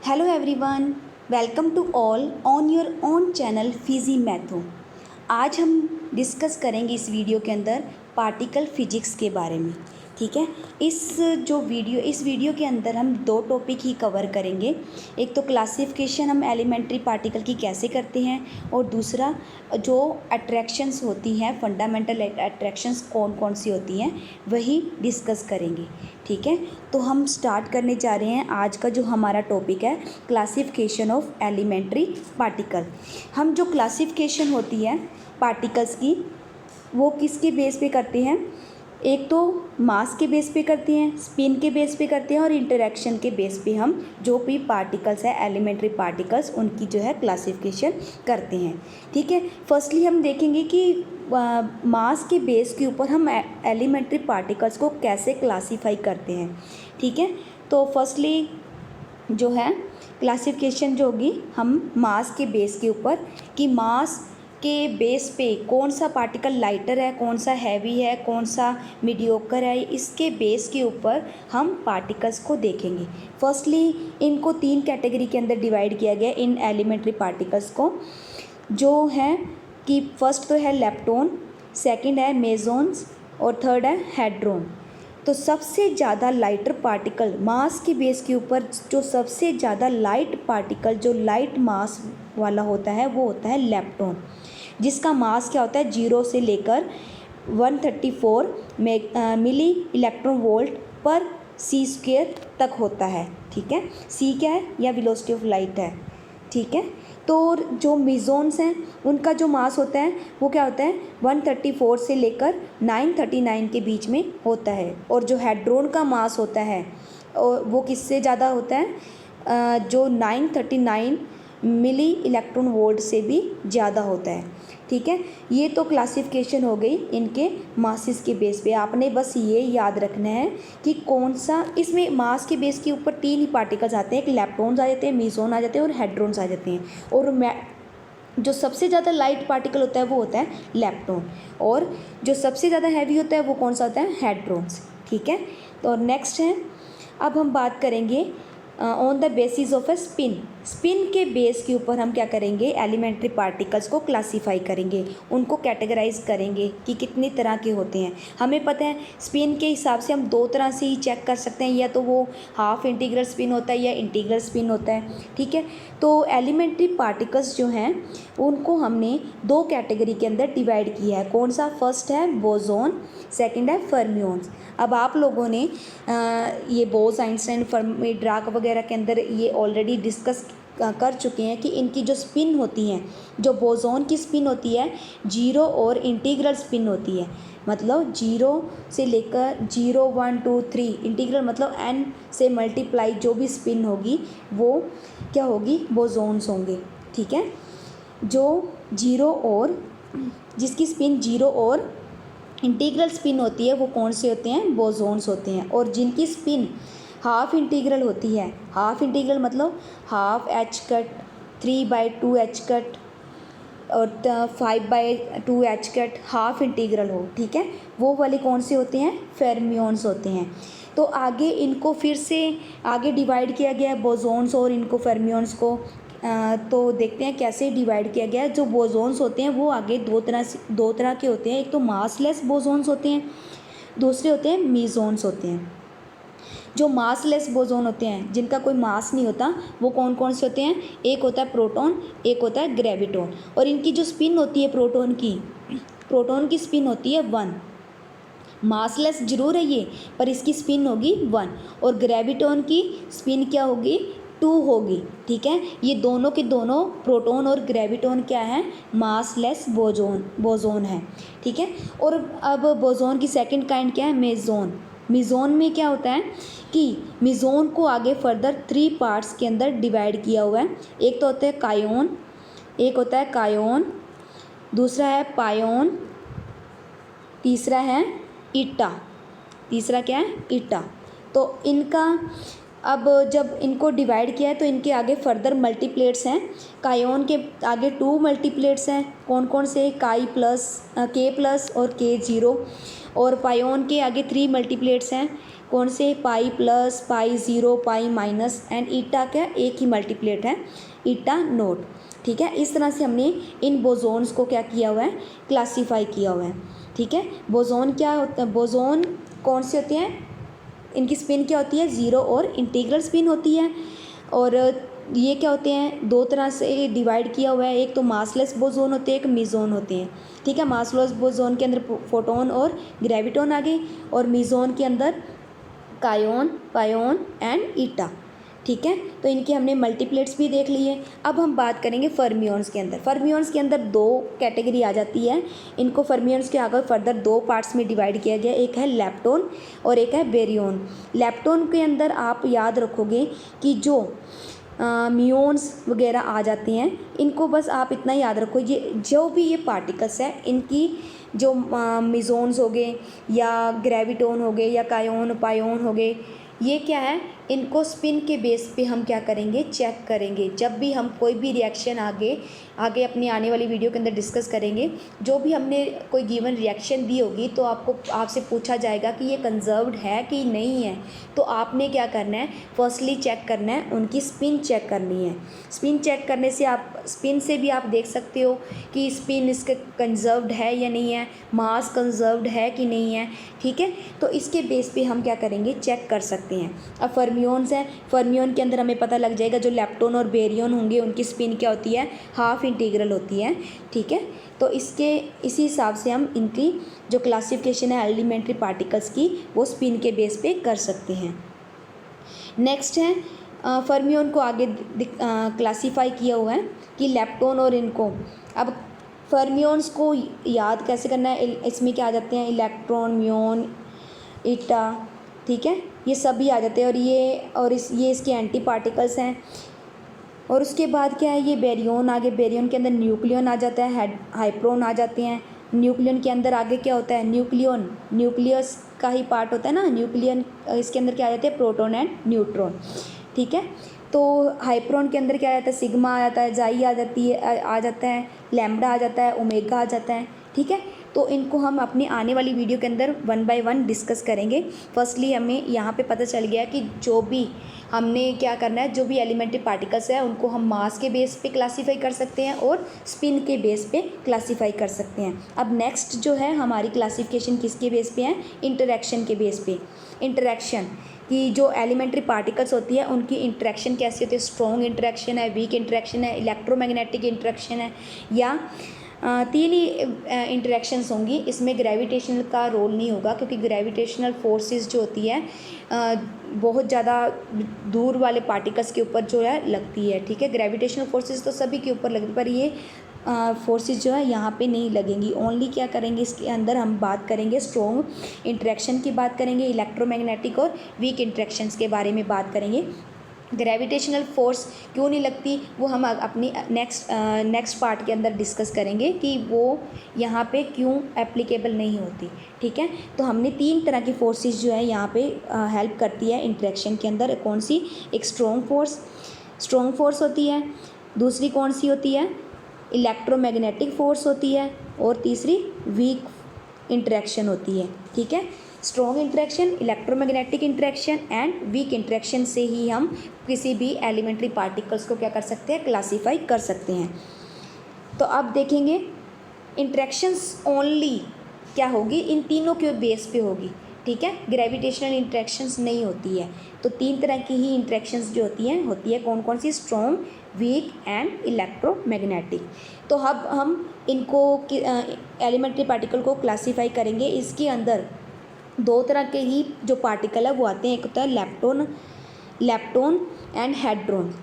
Hello everyone, welcome to all on your own channel फिजी मैथो। आज हम डिस्कस करेंगे इस वीडियो के अंदर पार्टिकल फिजिक्स के बारे में। ठीक है, इस वीडियो के अंदर हम दो टॉपिक ही कवर करेंगे। एक तो क्लासिफिकेशन हम एलिमेंट्री पार्टिकल की कैसे करते हैं, और दूसरा जो अट्रैक्शंस होती हैं, फंडामेंटल अट्रैक्शंस कौन कौन सी होती हैं वही डिस्कस करेंगे। ठीक है, तो हम स्टार्ट करने जा रहे हैं। आज का जो हमारा टॉपिक है क्लासिफिकेशन ऑफ एलिमेंट्री पार्टिकल। हम जो क्लासिफिकेशन होती है पार्टिकल्स की वो किसके बेस पे करते हैं? एक तो मास के बेस पे करते हैं, स्पिन के बेस पे करते हैं, और इंटरेक्शन के बेस पे हम जो भी पार्टिकल्स है एलिमेंट्री पार्टिकल्स उनकी जो है क्लासिफिकेशन करते हैं। ठीक है, फर्स्टली हम देखेंगे कि मास के बेस के ऊपर हम एलिमेंट्री पार्टिकल्स को कैसे क्लासीफाई करते हैं। ठीक है, तो फर्स्टली जो है क्लासिफिकेशन जो होगी हम मास के बेस के ऊपर, कि मास के बेस पे कौन सा पार्टिकल लाइटर है, कौन सा हैवी है, कौन सा मीडियोकर है, इसके बेस के ऊपर हम पार्टिकल्स को देखेंगे। फर्स्टली इनको तीन कैटेगरी के अंदर डिवाइड किया गया इन एलिमेंट्री पार्टिकल्स को, जो है कि फर्स्ट तो है लेप्टॉन, सेकंड है मेसॉन्स, और थर्ड है हेड्रॉन। तो सबसे ज़्यादा लाइटर पार्टिकल मास के बेस के ऊपर जो सबसे ज़्यादा लाइट पार्टिकल जो लाइट मास वाला होता है वो होता है लेप्टॉन, जिसका मास क्या होता है 0 से लेकर 134 मिली इलेक्ट्रॉन वोल्ट पर सी स्क्वायर तक होता है। ठीक है, सी क्या है? या वेलोसिटी ऑफ लाइट है। ठीक है, तो जो मेसॉन्स हैं उनका जो मास होता है वो क्या होता है 134 से लेकर 939 के बीच में होता है। और जो हेड्रॉन का मास होता है वो किससे ज़्यादा होता है? जो 939 मिली इलेक्ट्रॉन वोल्ट से भी ज़्यादा होता है। ठीक है, ये तो क्लासिफिकेशन हो गई इनके मासेस के बेस पे। आपने बस ये याद रखना है कि कौन सा, इसमें मास के बेस के ऊपर तीन ही पार्टिकल्स आते हैं, एक लेप्टॉन्स आ जाते हैं, मेसॉन आ जाते हैं और हेड्रॉन्स आ जाते हैं। और जो सबसे ज़्यादा लाइट पार्टिकल होता है वो होता है लेप्टॉन, और जो सबसे ज़्यादा हैवी होता है वो कौन सा होता है? हेड्रॉन्स। ठीक है, तो नेक्स्ट है, अब हम बात करेंगे on the basis of A spin. Spin के बेस के ऊपर हम क्या करेंगे? एलिमेंट्री पार्टिकल्स को क्लासीफाई करेंगे, उनको कैटेगराइज करेंगे कि कितनी तरह के होते हैं। हमें पता है स्पिन के हिसाब से हम दो तरह से ही चेक कर सकते हैं, या तो वो हाफ इंटीग्रल स्पिन होता है या इंटीग्रल स्पिन होता है। ठीक है, तो एलिमेंट्री पार्टिकल्स जो हैं उनको हमने दो कैटेगरी के अंदर डिवाइड किया है। कौन सा? फर्स्ट है बोसॉन, सेकंड है फर्मियोन्स। अब आप लोगों ने ये बोस, आइंस्टाइन, फर्मी, डिराक वगैरह के अंदर ये ऑलरेडी डिस्कस कर चुके हैं कि इनकी जो स्पिन होती हैं, जो बोसॉन की स्पिन होती है 0 और इंटीग्रल स्पिन होती है। मतलब 0 से लेकर 0 1 2 3 इंटीग्रल, मतलब n से मल्टीप्लाई जो भी स्पिन होगी वो क्या होगी? बोसॉन्स होंगे। ठीक है, जो 0 और जिसकी स्पिन 0 और इंटीग्रल स्पिन होती है वो कौन से होते हैं? बोसॉन्स होते हैं। और जिनकी स्पिन हाफ इंटीग्रल होती है, हाफ इंटीग्रल मतलब half H cut, 3/2 H cut और 5/2 एच कट, हाफ इंटीग्रल हो। ठीक है, वो वाले कौन से होते हैं? फेर्मियोन्स होते हैं। तो आगे इनको फिर से आगे डिवाइड किया गया है बोसॉन्स और इनको फेर्मियोन्स को। तो देखते हैं कैसे डिवाइड किया गया है। जो बोसॉन्स होते हैं वो आगे दो तरह के होते हैं। एक तो मासलेस बोसॉन्स होते हैं, दूसरे होते हैं मेसॉन्स होते हैं। जो मासलेस बोसॉन होते हैं, जिनका कोई मास नहीं होता, वो कौन कौन से होते हैं? एक होता है प्रोटॉन, एक होता है ग्रेविटॉन। और इनकी जो स्पिन होती है प्रोटॉन की स्पिन होती है 1। मासलेस जरूर है ये, पर इसकी स्पिन होगी 1। और ग्रेविटॉन की स्पिन क्या होगी? 2 होगी। ठीक है, ये दोनों के दोनों प्रोटॉन और ग्रेविटॉन क्या है? मासलेस बोसॉन है। ठीक है, और अब बोसॉन की सेकंड काइंड क्या है? मेसॉन। मेसॉन में क्या होता है कि मेसॉन को आगे फर्दर 3 पार्ट्स के अंदर डिवाइड किया हुआ है। एक तो होता है कायोन, एक होता है कायोन, दूसरा है पायोन, तीसरा है ईटा। तीसरा क्या है? ईटा। तो इनका अब जब इनको डिवाइड किया है तो इनके आगे फर्दर मल्टीप्लेट्स हैं। कायोन के आगे 2 मल्टीप्लेट्स हैं। कौन कौन से? के प्लस और K0। और पायोन के आगे 3 मल्टीप्लेट्स हैं। कौन से? Pi plus, pi zero, pi minus. And eta का एक ही मल्टीप्लेट है, ईटा नोट। ठीक है, इस तरह से हमने इन बोजोन्स को क्या किया हुआ है? क्लासीफाई किया हुआ है। ठीक है, बोजोन क्या होता है? बोजोन कौन से होते हैं? इनकी स्पिन क्या होती है? ज़ीरो और इंटीग्रल स्पिन होती है। और ये क्या होते हैं? 2 तरह से डिवाइड किया हुआ है। एक तो मासलेस बोजोन होते हैं, एक मीजोन होते हैं। ठीक है, मासलेस बोजोन के अंदर फोटोन और ग्रेविटोन आ गए, और मीजोन के अंदर कायोन, पायोन एंड ईटा। ठीक है, तो इनके हमने मल्टीप्लेट्स भी देख लिए। अब हम बात करेंगे फर्मियंस के अंदर। फर्मियंस के अंदर 2 कैटेगरी आ जाती है। इनको फर्मियंस के आगे फर्दर 2 पार्ट्स में डिवाइड किया गया। एक है लेप्टोन और एक है बेरियन। लेप्टोन के अंदर आप याद रखोगे कि जो म्यून्स वगैरह आ जाते हैं, इनको बस आप इतना याद रखो, ये जो भी ये पार्टिकल्स है, इनकी जो मिजोन्स हो गए या ग्रेविटोन हो गए या कायोन पायोन हो गए, ये क्या है? इनको स्पिन के बेस पे हम क्या करेंगे? चेक करेंगे। जब भी हम कोई भी रिएक्शन आगे अपनी आने वाली वीडियो के अंदर डिस्कस करेंगे, जो भी हमने कोई गिवन रिएक्शन दी होगी तो आपसे पूछा जाएगा कि ये कंजर्व्ड है कि नहीं है। तो आपने क्या करना है? फर्स्टली चेक करना है, उनकी स्पिन चेक करनी है। स्पिन चेक करने से स्पिन से भी आप देख सकते हो कि स्पिन इसके कंजर्व्ड है या नहीं है, मास कंजर्व्ड है कि नहीं है। ठीक है, तो इसके बेस पे हम क्या करेंगे? चेक कर सकते हैं। अब फर्मियंस है, फर्मियन के अंदर हमें पता लग जाएगा जो लेप्टोन और बेरियन होंगे उनकी स्पिन क्या होती है? हाफ इंटीग्रल होती है। ठीक है, तो इसी हिसाब से हम इनकी जो क्लासिफिकेशन है एलिमेंट्री पार्टिकल्स की, वो स्पिन के बेस पे कर सकते हैं। नेक्स्ट है फर्मियन को आगे क्लासीफाई किया हुआ है कि लेप्टोन और इनको। अब फर्मियंस को याद कैसे करना है? इसमें क्या आ जाते हैं? इलेक्ट्रॉन, म्यून, ईटा। ठीक है, ये सभी आ जाते हैं, और ये इसके एंटी पार्टिकल्स हैं। और उसके बाद क्या है? ये बेरियन आगे, बेरियन के अंदर न्यूक्लियन आ जाता है, हाइप्रोन आ जाते हैं। न्यूक्लियन के अंदर आगे क्या होता है? न्यूक्लियस का ही पार्ट होता है ना न्यूक्लियन। इसके अंदर क्या आ जाते हैं? Proton and neutron. ठीक है, तो हाइप्रोन के अंदर क्या आ जाता है? सिग्मा आ जाता है, जाई आ जाता है, लैम्बडा आ जाता है, ओमेगा आ जाता है। ठीक है, तो इनको हम अपनी आने वाली वीडियो के अंदर 1 बाय 1 डिस्कस करेंगे। फर्स्टली हमें यहाँ पे पता चल गया कि जो भी हमने क्या करना है, जो भी एलिमेंट्री पार्टिकल्स है उनको हम मास के बेस पे क्लासीफाई कर सकते हैं और स्पिन के बेस पे क्लासीफाई कर सकते हैं। अब नेक्स्ट जो है हमारी क्लासिफिकेशन किसके बेस पे है? इंटरेक्शन के बेस पे। इंटरेक्शन कि जो एलिमेंट्री पार्टिकल्स होती है उनकी इंटरेक्शन कैसी होती है? स्ट्रॉन्ग इंटरेक्शन है, वीक इंटरेक्शन है, इलेक्ट्रोमैग्नेटिक इंटरेक्शन है, या 3 ही इंटरेक्शंस होंगी। इसमें ग्रेविटेशनल का रोल नहीं होगा, क्योंकि ग्रेविटेशनल फोर्सेस जो होती है बहुत ज़्यादा दूर वाले पार्टिकल्स के ऊपर जो है लगती है। ठीक है, ग्रेविटेशनल फोर्सेस तो सभी के ऊपर लगती है, पर ये फोर्सेस जो है यहाँ पे नहीं लगेंगी। ओनली क्या करेंगे? इसके अंदर हम बात करेंगे स्ट्रॉन्ग इंटरेक्शन की बात करेंगे, इलेक्ट्रोमैग्नेटिक और वीक इंटरेक्शंस के बारे में बात करेंगे। ग्रेविटेशनल फोर्स क्यों नहीं लगती, वो हम अपनी नेक्स्ट पार्ट के अंदर डिस्कस करेंगे कि वो यहाँ पे क्यों एप्लीकेबल नहीं होती। ठीक है, तो हमने 3 तरह की फोर्सेस जो है यहाँ पे हेल्प करती है इंटरेक्शन के अंदर। कौन सी? एक स्ट्रॉन्ग फोर्स होती है, दूसरी कौन सी होती है? इलेक्ट्रोमैग्नेटिक फोर्स होती है, और तीसरी वीक इंटरेक्शन होती है। ठीक है, strong interaction, electromagnetic interaction and weak interaction से ही हम किसी भी एलिमेंट्री पार्टिकल्स को क्या कर सकते हैं? क्लासीफाई कर सकते हैं। तो अब देखेंगे इंटरेक्शंस ओनली क्या होगी? इन तीनों के बेस पे होगी। ठीक है, ग्रेविटेशनल इंटरेक्शंस नहीं होती है। तो 3 तरह की ही इंटरेक्शंस जो होती है कौन कौन सी? Strong, weak and electromagnetic. तो अब हम इनको एलिमेंट्री पार्टिकल को क्लासीफाई करेंगे। इसके अंदर 2 तरह के ही जो पार्टिकल है वो आते हैं। एक होता है लेप्टोन एंड हेड्रोन।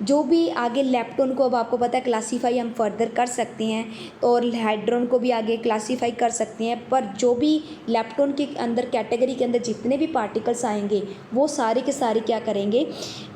जो भी आगे लेप्टोन को अब आपको पता है क्लासीफाई हम फर्दर कर सकते हैं, तो और हेड्रोन को भी आगे क्लासीफाई कर सकते हैं। पर जो भी लेप्टोन के अंदर कैटेगरी के अंदर जितने भी पार्टिकल्स आएंगे वो सारे के सारे क्या करेंगे?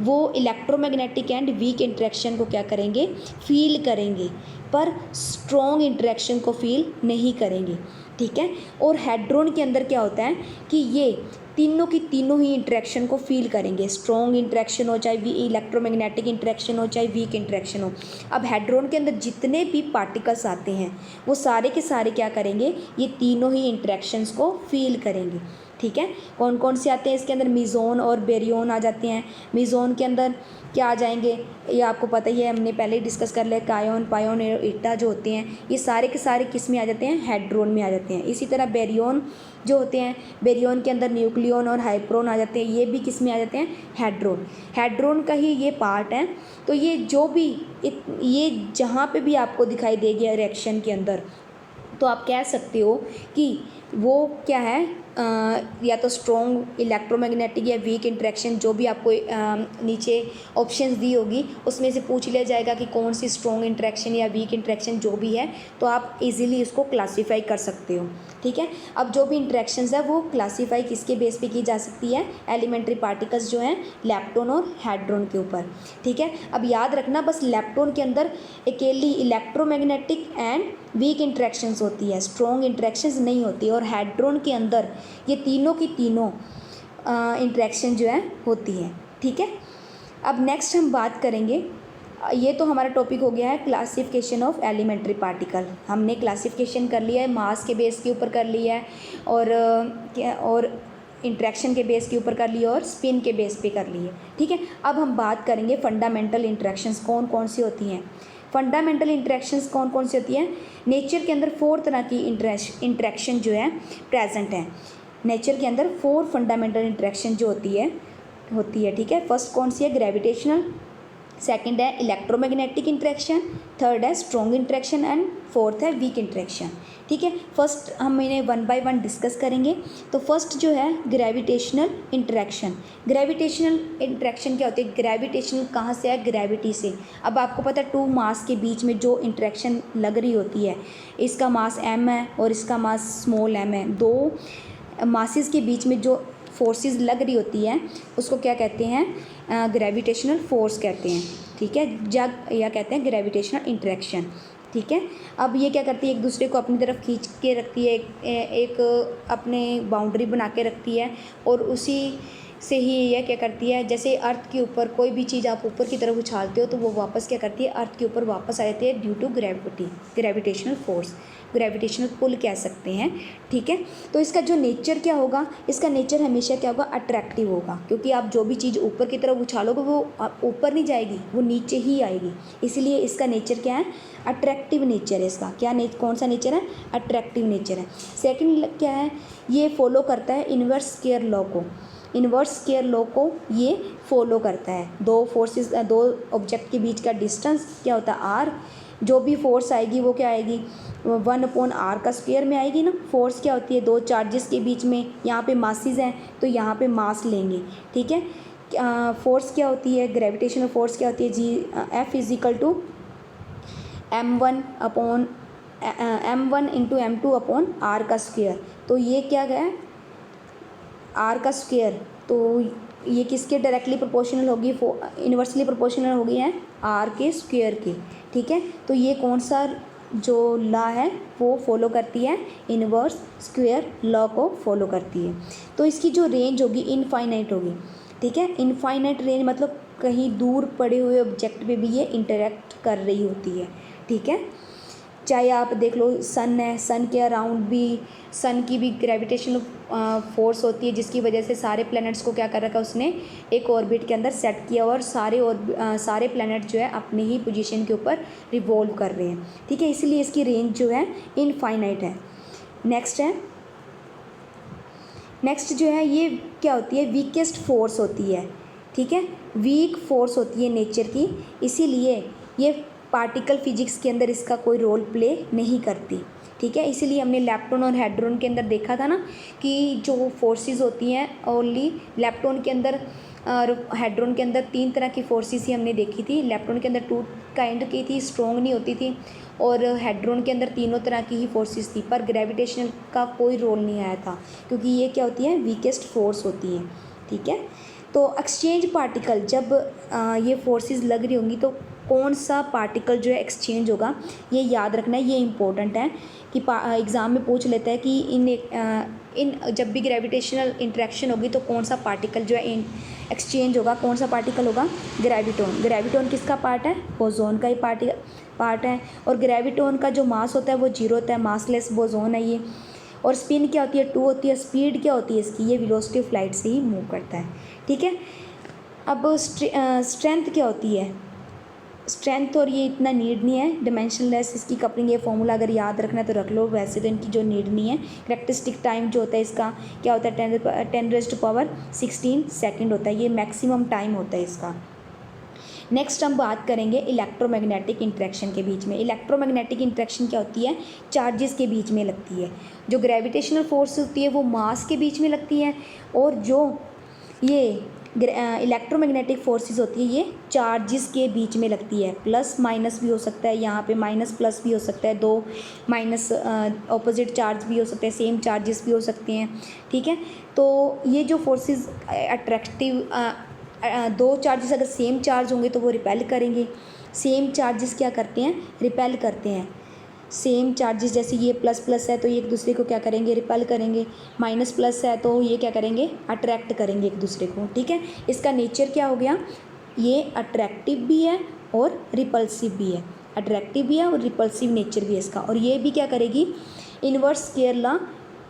वो इलेक्ट्रोमैग्नेटिक एंड वीक इंटरेक्शन को क्या करेंगे? फील करेंगे, पर स्ट्रॉन्ग इंटरेक्शन को फील नहीं करेंगे। ठीक है, और हेड्रोन के अंदर क्या होता है कि ये तीनों की तीनों ही इंटरेक्शन को फील करेंगे, स्ट्रॉन्ग इंटरेक्शन हो, चाहे इलेक्ट्रोमैग्नेटिक इंटरेक्शन हो, चाहे वीक इंटरेक्शन हो। अब हैड्रॉन के अंदर जितने भी पार्टिकल्स आते हैं वो सारे के सारे क्या करेंगे, ये तीनों ही इंटरेक्शंस को फील करेंगे। ठीक है, कौन कौन से आते हैं इसके अंदर, मीज़ोन और बेरियन आ जाते हैं। मीज़ोन के अंदर क्या आ जाएंगे, ये आपको पता ही है, हमने पहले ही डिस्कस कर लिया, कायोन, पायोन, ईटा जो होते हैं ये सारे के सारे किस में आ जाते हैं, हैड्रॉन में आ जाते हैं। इसी तरह बेरियन जो होते हैं, बेरियन के अंदर न्यूक्लियन और हाइप्रोन आ जाते हैं, ये भी किस में आ जाते हैं, हैड्रॉन। हैड्रॉन का ही ये पार्ट है। तो ये जो भी ये जहाँ पे भी आपको दिखाई देगी रिएक्शन के अंदर, तो आप कह सकते हो कि वो क्या है, या तो स्ट्रॉन्ग इलेक्ट्रोमैग्नेटिक या वीक इंटरेक्शन, जो भी आपको नीचे ऑप्शंस दी होगी उसमें से पूछ लिया जाएगा कि कौन सी स्ट्रॉन्ग इंटरेक्शन या वीक इंटरेक्शन जो भी है, तो आप इजीली इसको क्लासीफाई कर सकते हो। ठीक है, अब जो भी इंटरेक्शंस है वो क्लासीफाई किसके बेस पे की जा सकती है, एलिमेंट्री पार्टिकल्स जो हैं लेप्टॉन और हैड्रॉन के ऊपर। ठीक है, अब याद रखना बस लेप्टॉन के अंदर अकेली इलेक्ट्रोमैग्नेटिक एंड वीक इंटरेक्शंस होती है, स्ट्रॉन्ग इंटरेक्शंस नहीं होती, और हैड्रॉन के अंदर ये तीनों की तीनों इंटरेक्शन जो है होती है। ठीक है, अब नेक्स्ट हम बात करेंगे, ये तो हमारा टॉपिक हो गया है क्लासिफिकेशन ऑफ एलिमेंट्री पार्टिकल। हमने क्लासिफिकेशन कर लिया है, मास के बेस के ऊपर कर लिया है, और इंटरेक्शन के बेस के ऊपर कर लिया, और स्पिन के बेस पे कर लिए। ठीक है, अब हम बात करेंगे फंडामेंटल इंटरेक्शंस कौन कौन सी होती हैं। फंडामेंटल इंटरेक्शंस कौन कौन सी होती हैं, नेचर के अंदर 4 तरह की इंटरेक्शन जो है प्रेजेंट है। नेचर के अंदर 4 फंडामेंटल इंटरेक्शन जो होती है। ठीक है, फर्स्ट कौन सी है, ग्रेविटेशनल, सेकंड है इलेक्ट्रोमैग्नेटिक इंटरेक्शन, थर्ड है स्ट्रॉन्ग इंटरेक्शन, एंड फोर्थ है वीक इंटरेक्शन। ठीक है, फर्स्ट हम इन्हें 1 बाय 1 डिस्कस करेंगे। तो फर्स्ट जो है ग्रेविटेशनल इंटरेक्शन। ग्रेविटेशनल इंटरेक्शन क्या होती है, ग्रेविटेशनल कहाँ से है, ग्रेविटी से। अब आपको पता है 2 मास के बीच में जो इंटरेक्शन लग रही होती है, इसका मास m है और इसका मास स्मॉल m है, 2 मासेस के बीच में जो फोर्सेस लग रही होती है उसको क्या कहते हैं, ग्रेविटेशनल फोर्स कहते हैं। ठीक है, या कहते हैं ग्रेविटेशनल इंटरेक्शन। ठीक है, अब ये क्या करती है, एक दूसरे को अपनी तरफ खींच के रखती है, एक अपने बाउंड्री बना के रखती है, और उसी से ही यह क्या करती है, जैसे अर्थ के ऊपर कोई भी चीज़ आप ऊपर की तरफ उछालते हो तो वो वापस क्या करती है, अर्थ के ऊपर वापस आ जाती है due to gravitational force, gravitational pull कह सकते हैं। ठीक है, तो इसका जो नेचर क्या होगा, इसका नेचर हमेशा क्या होगा, अट्रैक्टिव होगा, क्योंकि आप जो भी चीज़ ऊपर की तरफ उछालोगे वो ऊपर नहीं जाएगी, वो नीचे ही आएगी। इसीलिए इसका नेचर क्या है, अट्रैक्टिव नेचर है इसका। कौन सा नेचर है, अट्रैक्टिव नेचर है। सेकेंड क्या है, ये फॉलो करता है इन्वर्स स्क्वायर लॉ को। इन्वर्स स्क्वायर लॉ को ये फॉलो करता है। 2 ऑब्जेक्ट के बीच का डिस्टेंस क्या होता है, आर। जो भी फोर्स आएगी वो क्या आएगी, 1/r का स्क्वायर में आएगी ना। फोर्स क्या होती है, 2 चार्जेस के बीच में, यहाँ पे मासेस हैं तो यहाँ पे मास लेंगे। ठीक है, फोर्स क्या होती है, ग्रेविटेशनल फोर्स क्या होती है, F = m1 × m2/r का स्क्वायर। तो ये क्या है, r का स्क्वायर, तो ये किसके डायरेक्टली प्रोपोर्शनल होगी, इन्वर्सली प्रोपोर्शनल होगी है r के स्क्वायर के। ठीक है, तो ये कौन सा जो लॉ है वो फॉलो करती है, इन्वर्स स्क्वायर लॉ को फॉलो करती है। तो इसकी जो रेंज होगी इनफाइनाइट होगी। ठीक है, इनफाइनाइट रेंज मतलब कहीं दूर पड़े हुए ऑब्जेक्ट पे भी ये इंटरेक्ट कर रही होती है। ठीक है, चाहे आप देख लो सन है, सन के अराउंड भी सन की भी ग्रेविटेशनल फोर्स होती है, जिसकी वजह से सारे प्लैनेट्स को क्या कर रखा है उसने, एक ऑर्बिट के अंदर सेट किया, और सारे प्लैनेट जो है अपनी ही पोजीशन के ऊपर रिवॉल्व कर रहे हैं। ठीक है, इसलिए इसकी रेंज जो है इनफाइनाइट है। नेक्स्ट जो है ये क्या होती है, वीकेस्ट फोर्स होती है। ठीक है, वीक फोर्स होती है नेचर की, इसीलिए ये पार्टिकल फिजिक्स के अंदर इसका कोई रोल प्ले नहीं करती। ठीक है, इसीलिए हमने लेप्टॉन और हैड्रॉन के अंदर देखा था ना कि जो फोर्सेस होती हैं, ओनली लेप्टॉन के अंदर और हैड्रॉन के अंदर 3 तरह की फोर्सेस ही हमने देखी थी। लेप्टॉन के अंदर 2 काइंड की थी, स्ट्रॉन्ग नहीं होती थी, और हैड्रॉन के अंदर 3 तरह की ही फोर्सेस थी, पर ग्रेविटेशनल का कोई रोल नहीं आया था, क्योंकि ये क्या होती है, वीकेस्ट फोर्स होती है। ठीक है, तो एक्सचेंज पार्टिकल जब ये फोर्सेस लग रही होंगी तो कौन सा पार्टिकल जो है एक्सचेंज होगा, ये याद रखना है, ये इम्पोर्टेंट है कि एग्ज़ाम में पूछ लेता है कि इन जब भी ग्रेविटेशनल इंटरेक्शन होगी तो कौन सा पार्टिकल जो है एक्सचेंज होगा, कौन सा पार्टिकल होगा, ग्रेविटोन। ग्रेविटोन किसका पार्ट है, बोसोन का ही पार्ट है। और ग्रेविटोन का जो मास होता है वो 0 होता है, मासलेस बोसोन है ये। और स्पिन क्या होती है, 2 होती है। स्पीड क्या होती है इसकी, ये वेलोसिटी ऑफ लाइट से ही मूव करता है, ठीक है। अब स्ट्रेंथ क्या होती है, स्ट्रेंथ और ये इतना नीड नहीं है, डिमेंशनलेस इसकी कपलिंग, ये फॉर्मूला अगर याद रखना है तो रख लो, वैसे तो इनकी जो नीड नहीं है। कैरेक्टरिस्टिक टाइम जो होता है इसका क्या होता है, 10⁻16 सेकंड होता है, ये मैक्सिमम टाइम होता है इसका। नेक्स्ट हम बात करेंगे इलेक्ट्रोमैग्नेटिक इंटरेक्शन के बीच में। इलेक्ट्रोमैग्नेटिक इंटरेक्शन क्या होती है, चार्जेस के बीच में लगती है। जो ग्रेविटेशनल फोर्स होती है वो मास के बीच में लगती है, और जो ये इलेक्ट्रोमैग्नेटिक फोर्सेस होती है ये चार्जेस के बीच में लगती है। प्लस माइनस भी हो सकता है, यहाँ पे माइनस प्लस भी हो सकता है, 2 माइनस ऑपोजिट चार्ज भी हो सकते हैं, सेम चार्जेस भी हो सकते हैं, ठीक है। तो ये जो फोर्सेस अट्रैक्टिव 2 चार्जेस अगर सेम चार्ज होंगे तो वो रिपेल करेंगे। सेम चार्जेस क्या करते हैं, रिपेल करते हैं। सेम चार्जेस जैसे ये प्लस प्लस है तो ये एक दूसरे को क्या करेंगे, रिपेल करेंगे। माइनस प्लस है तो ये क्या करेंगे, अट्रैक्ट करेंगे एक दूसरे को, ठीक है। इसका नेचर क्या हो गया, ये अट्रैक्टिव भी है और रिपल्सिव भी है। अट्रैक्टिव भी है और रिपल्सिव नेचर भी है इसका। और ये भी क्या करेगी, इन्वर्स स्केयर लॉ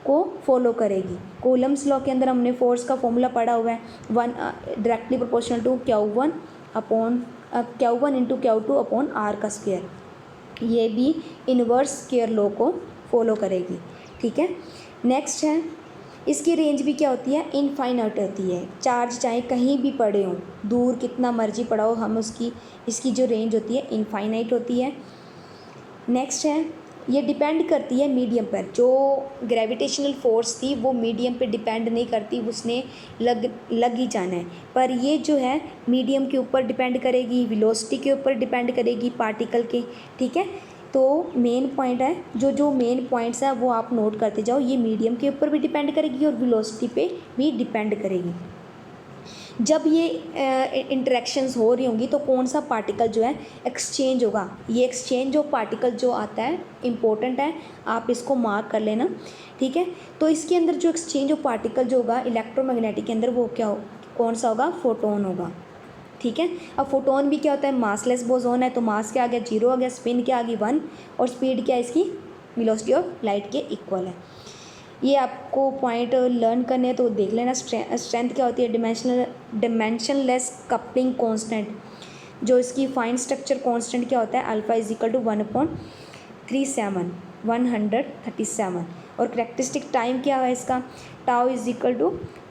को फॉलो करेगी। कूलम्स लॉ के अंदर हमने फोर्स का फॉर्मूला पढ़ा हुआ है, 1 directly proportional to Q1 × Q2 upon R का स्क्वायर। ये भी इन्वर्स स्क्वायर लॉ को फॉलो करेगी, ठीक है। नेक्स्ट है, इसकी रेंज भी क्या होती है, इनफाइनाइट होती है। चार्ज चाहे कहीं भी पड़े हों, दूर कितना मर्जी पड़ा हो, हम इसकी जो रेंज होती है इनफाइनाइट होती है। नेक्स्ट है, ये डिपेंड करती है मीडियम पर। जो ग्रेविटेशनल फोर्स थी वो मीडियम पे डिपेंड नहीं करती, उसने लग ही जाना है। पर ये जो है मीडियम के ऊपर डिपेंड करेगी, वेलोसिटी के ऊपर डिपेंड करेगी पार्टिकल के, ठीक है। तो मेन पॉइंट है, जो मेन पॉइंट्स हैं वो आप नोट करते जाओ। ये मीडियम के ऊपर भी डिपेंड करेगी और वेलोसिटी पे भी डिपेंड करेगी। जब ये इंटरेक्शंस हो रही होंगी तो कौन सा पार्टिकल जो है एक्सचेंज होगा। ये एक्सचेंज ऑफ पार्टिकल जो आता है इम्पोर्टेंट है, आप इसको मार्क कर लेना, ठीक है। तो इसके अंदर जो एक्सचेंज ऑफ पार्टिकल जो होगा इलेक्ट्रोमैग्नेटिक के अंदर, वो कौन सा होगा, फोटोन होगा, ठीक है। अब फोटोन भी क्या होता है, मासलेस बोसोन है, तो मास क्या आ गया, 0 आ गया। स्पिन क्या आ गई, 1, और स्पीड क्या है इसकी, वेलोसिटी ऑफ लाइट के इक्वल है। ये आपको पॉइंट लर्न करने हैं तो देख लेना। स्ट्रेंथ क्या होती है, डिमेंशनलेस कपलिंग कांस्टेंट। जो इसकी फाइन स्ट्रक्चर कांस्टेंट क्या होता है, अल्फा = 1/137। और करेक्टरिस्टिक टाइम क्या है इसका, टाउ =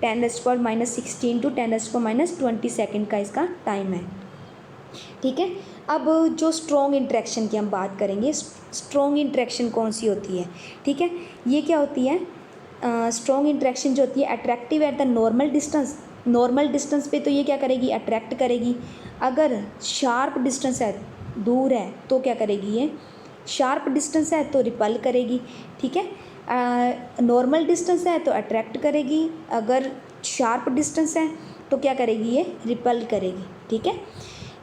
10⁻16 to 10⁻20 सेकेंड का इसका टाइम है, ठीक है। अब जो स्ट्रॉन्ग इंटरेक्शन की हम बात करेंगे, स्ट्रॉन्ग इंटरेक्शन कौन सी होती है, ठीक है। ये क्या होती है, स्ट्रॉन्ग इंटरेक्शन जो होती है attractive at the normal distance. Normal distance पे तो ये क्या करेगी, अट्रैक्ट करेगी। अगर शार्प डिस्टेंस है, दूर है, तो क्या करेगी, ये शार्प डिस्टेंस है तो रिपल करेगी, ठीक है। नॉर्मल डिस्टेंस है तो अट्रैक्ट करेगी, अगर शार्प डिस्टेंस है तो क्या करेगी, ये रिपल करेगी, ठीक है।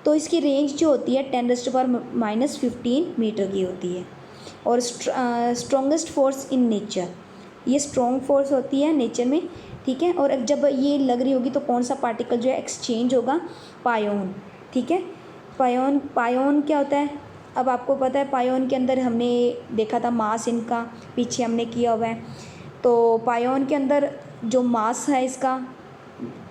तो इसकी रेंज जो होती है 10⁻15 मीटर की होती है। और स्ट्रॉन्गेस्ट फोर्स इन नेचर, ये स्ट्रॉन्ग फोर्स होती है नेचर में, ठीक है। और जब ये लग रही होगी तो कौन सा पार्टिकल जो है एक्सचेंज होगा, पायोन, ठीक है। पायोन क्या होता है, अब आपको पता है पायोन के अंदर हमने देखा था मास इनका पीछे हमने किया हुआ है। तो पायोन के अंदर जो मास है इसका,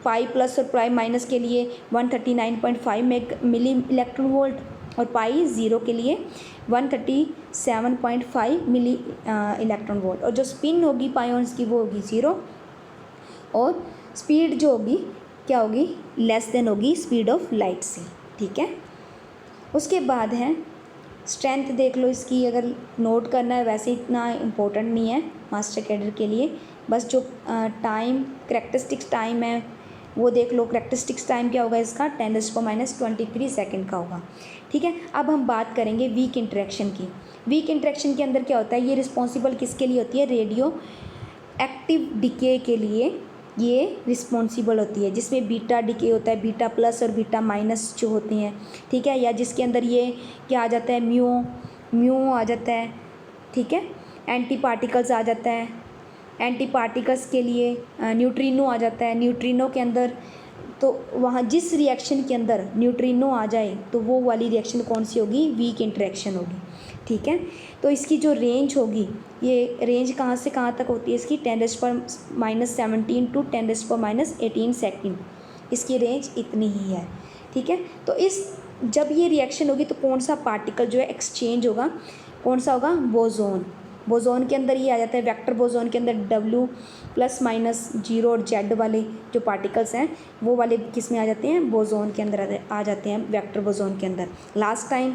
पाई प्लस और पाई माइनस के लिए 139.5 मिली इलेक्ट्रॉन वोल्ट, और पाई 0 के लिए 137.5 मिली इलेक्ट्रॉन वोल्ट। और जो स्पिन होगी पायोन्स की वो होगी 0, और स्पीड जो होगी क्या होगी, लेस देन होगी स्पीड ऑफ लाइट से, ठीक है। उसके बाद है स्ट्रेंथ, देख लो इसकी, अगर नोट करना है वैसे इतना इम्पोर्टेंट नहीं है मास्टर कैडर के लिए, बस जो टाइम करेक्टरिस्टिक्स टाइम है वो देख लो। करेक्टरिस्टिक्स टाइम क्या होगा इसका, 10⁻23 सेकेंड का होगा, ठीक है। अब हम बात करेंगे वीक इंटरेक्शन की। वीक इंटरेक्शन के अंदर क्या होता है, ये रिस्पॉन्सिबल किसके लिए होती है, रेडियो एक्टिव डिके के लिए ये रिस्पॉन्सिबल होती है, जिसमें बीटा डिके होता है, बीटा प्लस और बीटा माइनस जो होते हैं, ठीक है, या जिसके अंदर ये क्या आ जाता है, म्यू आ जाता है, ठीक है, एंटी पार्टिकल्स आ जाता है। एंटी पार्टिकल्स के लिए न्यूट्रिनो आ जाता है। न्यूट्रिनो के अंदर तो वहाँ जिस रिएक्शन के अंदर न्यूट्रिनो आ जाए तो वो वाली रिएक्शन कौन सी होगी, वीक इंटरेक्शन होगी, ठीक है। तो इसकी जो रेंज होगी, ये रेंज कहाँ से कहाँ तक होती है इसकी, 10⁻⁻17 टू 10⁻18 सेकेंड, इसकी रेंज इतनी ही है, ठीक है। तो इस जब ये रिएक्शन होगी तो कौन सा पार्टिकल जो है एक्सचेंज होगा, कौन सा होगा, बोजोन। बोजोन के अंदर ये आ जाता है, वेक्टर बोजोन के अंदर W+-0 और Z वाले जो पार्टिकल्स हैं वो वाले किस में आ जाते हैं, बोजोन के अंदर आ जाते हैं, वेक्टर बोजोन के अंदर। लास्ट टाइम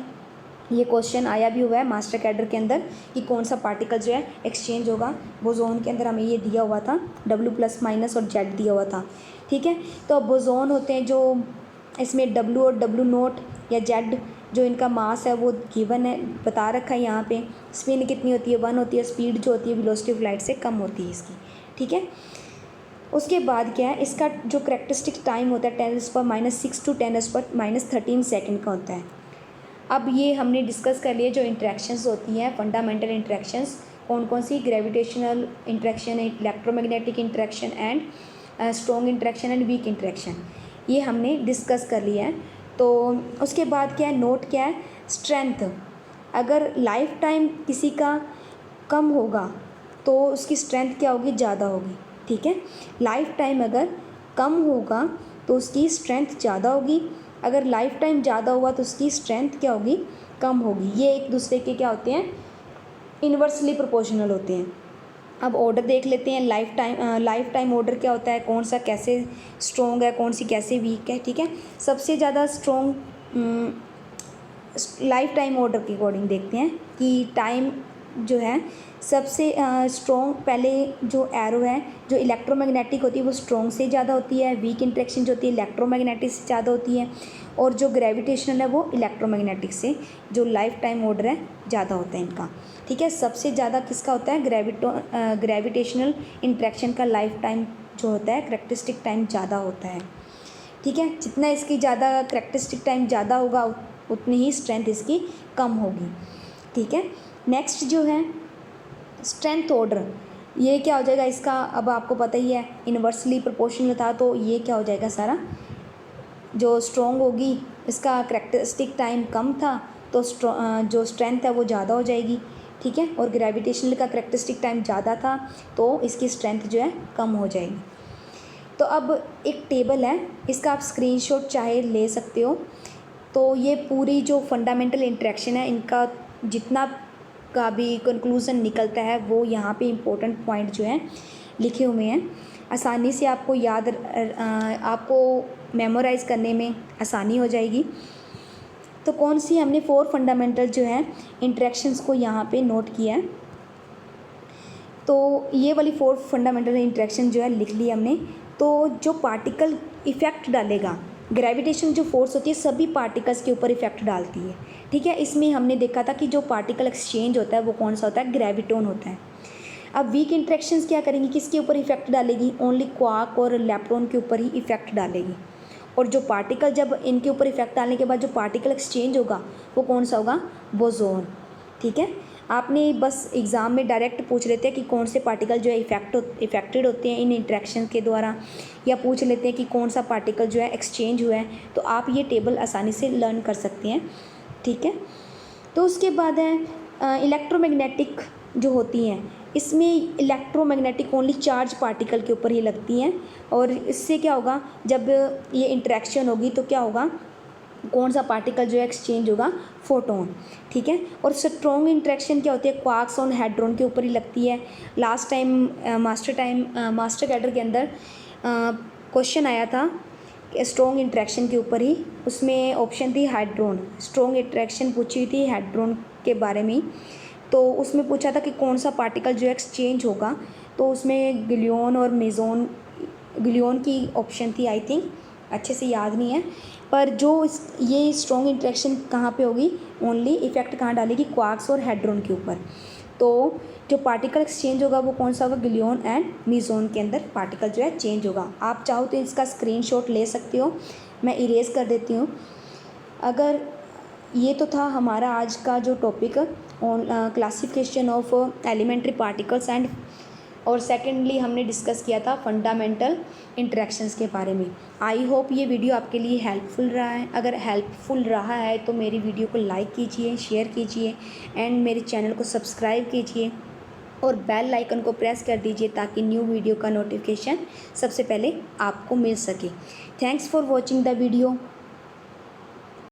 ये क्वेश्चन आया भी हुआ है मास्टर कैडर के अंदर कि कौन सा पार्टिकल जो है एक्सचेंज होगा बोजोन के अंदर, हमें ये दिया हुआ था, W+- और Z दिया हुआ था, ठीक है। तो बोजोन होते हैं जो इसमें W और W0 या Z जो इनका मास है वो गिवन है, बता रखा है यहाँ पे। स्पिन कितनी होती है, 1 होती है। स्पीड जो होती है वेलोसिटी ऑफ लाइट से कम होती है इसकी, ठीक है। उसके बाद क्या है, इसका जो करेक्टरिस्टिक टाइम होता है 10⁻⁻6 टू 10⁻13 सेकेंड का होता है। अब ये हमने डिस्कस कर लिया जो इंटरेक्शंस होती हैं, फंडामेंटल इंटरेक्शंस कौन कौन सी, gravitational interaction, electromagnetic interaction and strong interaction and weak interaction, ये हमने डिस्कस कर लिया है। तो उसके बाद क्या है, नोट क्या है, स्ट्रेंथ। अगर लाइफ टाइम किसी का कम होगा तो उसकी स्ट्रेंथ क्या होगी, ज़्यादा होगी, ठीक है। लाइफ टाइम अगर कम होगा तो उसकी स्ट्रेंथ ज़्यादा होगी, अगर लाइफ टाइम ज़्यादा हुआ तो उसकी स्ट्रेंथ क्या होगी, कम होगी। ये एक दूसरे के क्या होते हैं, इन्वर्सली प्रोपोर्शनल होते हैं। अब ऑर्डर देख लेते हैं, लाइफ टाइम ऑर्डर क्या होता है, कौन सा कैसे स्ट्रॉन्ग है, कौन सी कैसे वीक है, ठीक है। सबसे ज़्यादा स्ट्रॉन्ग लाइफ टाइम ऑर्डर के अकॉर्डिंग देखते हैं कि टाइम जो है सबसे स्ट्रॉन्ग, पहले जो एरो है जो इलेक्ट्रोमैग्नेटिक होती है वो स्ट्रॉन्ग से ज़्यादा होती है, वीक इंटरेक्शन जो होती है इलेक्ट्रोमैग्नेटिक से ज़्यादा होती है, और जो ग्रेविटेशनल है वो इलेक्ट्रोमैग्नेटिक से, जो लाइफ टाइम ऑर्डर है ज़्यादा होता है इनका, ठीक है। सबसे ज़्यादा किसका होता है, ग्रेविटेशनल इंटरेक्शन का लाइफ टाइम जो होता है करेक्टरिस्टिक टाइम ज़्यादा होता है, ठीक है। जितना इसकी ज़्यादा करेक्टरिस्टिक टाइम ज़्यादा होगा उतनी ही स्ट्रेंथ इसकी कम होगी, ठीक है। नेक्स्ट जो है स्ट्रेंथ ऑर्डर, ये क्या हो जाएगा इसका, अब आपको पता ही है इन्वर्सली प्रोपोर्शनल था, तो ये क्या हो जाएगा सारा, जो स्ट्रॉन्ग होगी इसका करेक्टरिस्टिक टाइम कम था तो जो स्ट्रेंथ है वो ज़्यादा हो जाएगी, ठीक है। और ग्रेविटेशनल का करेक्टरिस्टिक टाइम ज़्यादा था तो इसकी स्ट्रेंथ जो है कम हो जाएगी। तो अब एक टेबल है, इसका आप स्क्रीनशॉट चाहे ले सकते हो। तो ये पूरी जो फंडामेंटल इंटरेक्शन है इनका जितना का भी कंक्लूज़न निकलता है वो यहाँ पे इम्पोर्टेंट पॉइंट जो हैं लिखे हुए हैं, आसानी से आपको याद आपको मेमोराइज़ करने में आसानी हो जाएगी। तो कौन सी हमने 4 फंडामेंटल जो है इंटरेक्शंस को यहाँ पे नोट किया है। तो ये वाली 4 फंडामेंटल इंटरेक्शन जो है लिख ली हमने। तो जो पार्टिकल इफ़ेक्ट डालेगा, ग्रेविटेशन जो फोर्स होती है सभी पार्टिकल्स के ऊपर इफ़ेक्ट डालती है, ठीक है। इसमें हमने देखा था कि जो पार्टिकल एक्सचेंज होता है वो कौन सा होता है, ग्रेविटोन होता है। अब वीक इंटरेक्शंस क्या करेंगी, किसके ऊपर इफ़ेक्ट डालेगी, ओनली क्वार्क और इलेक्ट्रॉन के ऊपर ही इफ़ेक्ट डालेगी। और जो पार्टिकल जब इनके ऊपर इफ़ेक्ट डालने के बाद जो पार्टिकल एक्सचेंज होगा वो कौन सा होगा, बोसोन, ठीक है। आपने बस एग्ज़ाम में डायरेक्ट पूछ लेते हैं कि कौन से पार्टिकल जो है इफेक्टेड होते हैं इन इंटरेक्शन के द्वारा, या पूछ लेते हैं कि कौन सा पार्टिकल जो है एक्सचेंज हुआ है, तो आप ये टेबल आसानी से लर्न कर सकते हैं, ठीक है। तो उसके बाद है इलेक्ट्रोमैग्नेटिक जो होती हैं, इसमें इलेक्ट्रोमैग्नेटिक ओनली चार्ज पार्टिकल के ऊपर ही लगती हैं। और इससे क्या होगा, जब ये इंटरेक्शन होगी तो क्या होगा, कौन सा पार्टिकल जो है एक्सचेंज होगा, फोटोन, ठीक है। और स्ट्रॉन्ग इंटरेक्शन क्या होती है, क्वार्क्स और हैड्रॉन के ऊपर ही लगती है। लास्ट टाइम मास्टर कैडर के अंदर क्वेश्चन आया था स्ट्रॉन्ग इंटरेक्शन के ऊपर ही, उसमें ऑप्शन थी हाइड्रोन, स्ट्रॉन्ग इंटरेक्शन पूछी थी हाइड्रोन के बारे में। तो उसमें पूछा था कि कौन सा पार्टिकल जो एक्सचेंज होगा, तो उसमें गिलियन और मेजोन, गिलियन की ऑप्शन थी आई थिंक, अच्छे से याद नहीं है। पर जो ये स्ट्रॉन्ग इंटरेक्शन कहाँ पे होगी, ओनली इफ़ेक्ट कहाँ डालेगी, क्वार्क्स और हैड्रॉन के ऊपर। तो जो पार्टिकल एक्सचेंज होगा वो कौन सा होगा, ग्लूऑन एंड मीसोन के अंदर पार्टिकल जो है चेंज होगा। आप चाहो तो इसका स्क्रीनशॉट ले सकते हो, मैं इरेज कर देती हूँ। अगर ये तो था हमारा आज का जो topic on classification of elementary particles and, और सेकेंडली हमने डिस्कस किया था फंडामेंटल इंटरेक्शंस के बारे में। आई होप ये वीडियो आपके लिए हेल्पफुल रहा है। अगर हेल्पफुल रहा है तो मेरी वीडियो को लाइक कीजिए, शेयर कीजिए एंड मेरे चैनल को सब्सक्राइब कीजिए और बेल आइकन को प्रेस कर दीजिए ताकि न्यू वीडियो का नोटिफिकेशन सबसे पहले आपको मिल सके। Thanks for watching the video.